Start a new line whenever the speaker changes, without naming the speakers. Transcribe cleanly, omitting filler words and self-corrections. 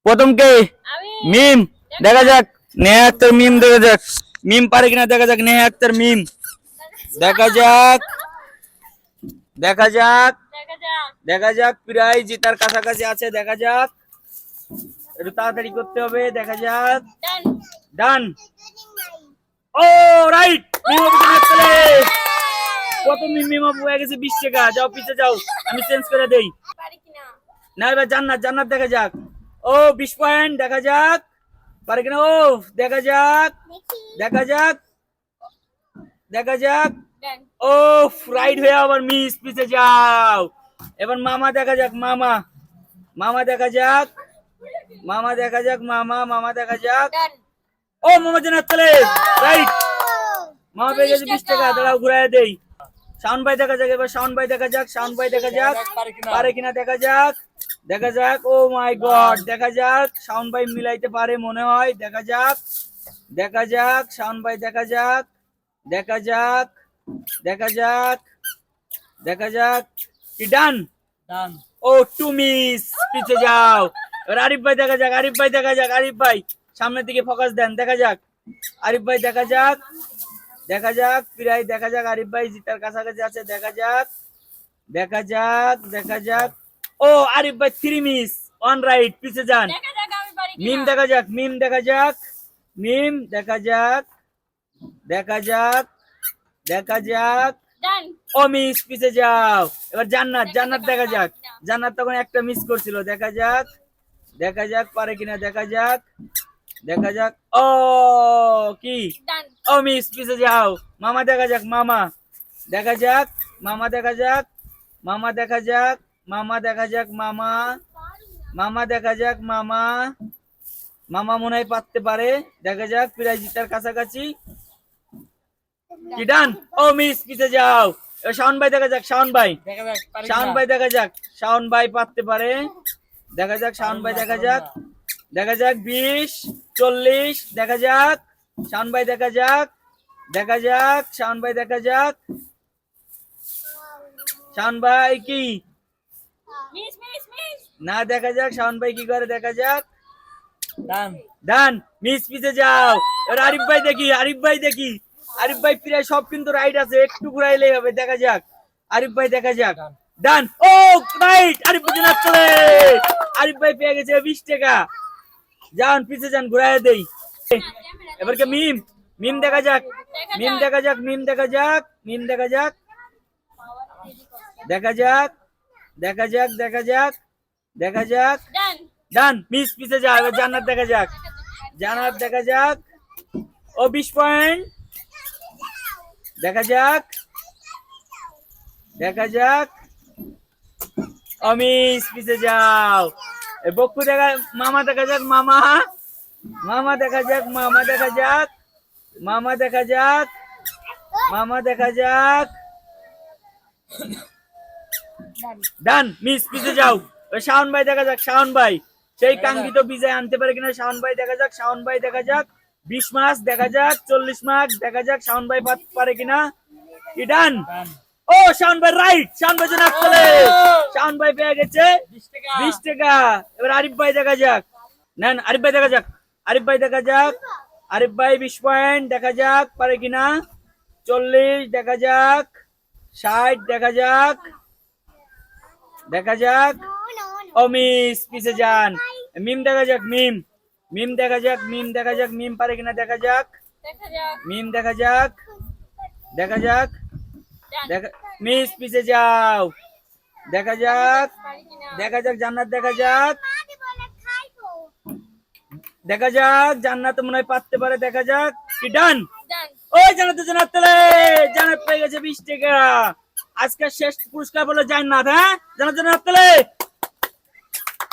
প্রথম কে? মিম। দেখা যাক নেহা আক্তার মিম, দেখা যাক মিম পারে কিনা, দেখা যাক নেহা আক্তার মিম, দেখা যাক দেখা যাক দেখা যাক প্রায় জিতার কাছাকাছি আছে, দেখা যাক একটু তাড়াতাড়ি করতে হবে, দেখা যাক। ডান। ও রাইট, মিম আপু চলে। প্রথম মিম আপু হয়ে গেছে 20 টাকা। যাও পিছে যাও, আমি চেঞ্জ করে দেই। না এবার জান্নাত, জান্নাত দেখা যাক। ও 20 পয়েন্ট, দেখা যাক পারে কিনা। ও দেখা যাক, দেখা যাক, দেখা যাক। ও রাইট হয়ে আবার মিস, পিছে যাও। এবার মামা দেখা যাক, মামা, মামা দেখা যাক, মামা দেখা যাক, মামা, মামা দেখা যাক। ও মামা জান্নাত চলে। রাইট, মামা পেয়ে গেছে 20 টাকা। দাঁড়াও ঘুরাই দেই। শাওন ভাই দেখা যাক, এবার শাওন ভাই দেখা যাক, শাওন ভাই দেখা যাক পারে কিনা, দেখা যাক, দেখা যাক। ও মাই গড, দেখা যাক শাওন ভাই মিলাইতে পারে মনে হয়, দেখা যাক, দেখা যাক শাওন ভাই, দেখা যাক, দেখা যাক, দেখা যাক, দেখা যাক। কি ডান? ডান। ও টু মিস, পিছে যাও। এবার আরিফ ভাই দেখা যাক, আরিফ ভাই দেখা যাক, আরিফ ভাই সামনের দিকে ফোকাস দেন, দেখা যাক আরিফ ভাই, দেখা যাক, দেখা যাক প্রায়, দেখা যাক আরিফ ভাই জিতার কাছাকাছি আছে, দেখা যাক, দেখা যাক, দেখা যাক। ও আরিফ ভাই 3 মিস, 1 রাইট, পিছে যান। মিম দেখা যাক, মিম দেখা যাক, মিম দেখা যাক, দেখা যাক, দেখা যাক। ও মিস, পিছে যাও। এবার জান্নাত, জান্নাত দেখা যাক, জান্নাত তখন একটা মিস করছিল, দেখা যাক, দেখা যাক পারে কিনা, দেখা যাক, দেখা যাক। ও কি? ও মিস, পিছে যাও। মামা দেখা যাক, মামা দেখা যাক, মামা দেখা যাক, মামা দেখা যাক, মামা দেখা যাক, মামা, মামা দেখা যাক, মামা, মামা মনে হয় পারতে পারে, দেখা যাক প্রায় জিতার কাছাকাছি। কি ডান? ও মিস, পিছে যাও। শাওন ভাই দেখা যাক, শাওন ভাই, শাওন ভাই দেখা যাক, শাওন ভাই পারতে পারে, দেখা যাক শাওন ভাই, দেখা যাক, দেখা যাক 20 40, দেখা যাক শাওন ভাই, দেখা যাক, দেখা যাক শাওন ভাই, দেখা যাক শাওন ভাই কি না, দেখা যাক শাওন ভাই কি করে, দেখা যাক। ডান, ডান মিস, পিছে যাও। এবার আরিফ ভাই দেখি, আরিফ ভাই দেখি, আরিফ ভাই প্রায় সব কিন্তু রাইট আছে, একটু ঘুরাইলেই হবে, দেখা যাক আরিফ ভাই, দেখা যাক। ডান। ও রাইট, আরিফ ভাই না চলে। আরিফ ভাই পেয়ে গেছে 20 টাকা। যান পিছে যান, ঘুরাই দেই। এবার কে? মিম, মিম দেখা যাক, মিম দেখা যাক, মিম দেখা যাক, মিম দেখা যাক, দেখা যাক, দেখা যাক, দেখা যাক, দেখা যাক। ডান মিস, পিছে যাও। এবার জান্নাত দেখা যাক, জান্নাত দেখা যাক। ও 20 পয়েন্ট, দেখা যাক, দেখা যাক। ও মিস, পিছে যাও। বক্কু দেখা, মামা দেখা যাক, মামা, মামা দেখা যাক, মামা দেখা যাক, মামা দেখা যাক, মামা দেখা যাক। ডান মিস, পিছে যাও। শাওন ভাই দেখা যাক, শাওন ভাই সেই কাঙ্ক্ষিত বিজয় আনতে পারে কিনা, শাওন ভাই দেখা যাক, শাওন ভাই দেখা যাক 20 মার্কস, দেখা যাক 40 মার্কস, দেখা যাক শাওন ভাই পারে কিনা। কি ডান? ও শাওন ভাই রাইট, শাওন ভাই জন্য চলে। শাওন ভাই পেয়ে গেছে 20 টাকা। এবার আরিফ ভাই দেখা যাক, নেন আরিফ ভাই দেখা যাক, আরিফ ভাই দেখা যাক, আরিফ ভাই 20 পয়েন্ট, দেখা যাক পারে কিনা। 40 দেখা যাক, 60 দেখা যাক, দেখা যাক। ও মিস, পিছে যান। মিম দেখা যাক, মিম, মিম দেখা যাক, মিম দেখা যাক, মিম পারে কিনা, দেখা যাক, মিম দেখা যাক, দেখা যাক, দেখা। মিস, পিছে যাও, দেখা যাক, দেখা যাক জান্নাত দেখা যাক, দেখা যাক জান্নাত মনে হয় পারতে পারে, দেখা যাক। কি ডান? ওই জান্নাত, জান্নাত চলে। জান্নাত পেয়ে গেছে 20 টাকা। আজকের শেষ পুরস্কার হলো জান্নাত। হ্যাঁ জান্নাত, জান্নাত চলে।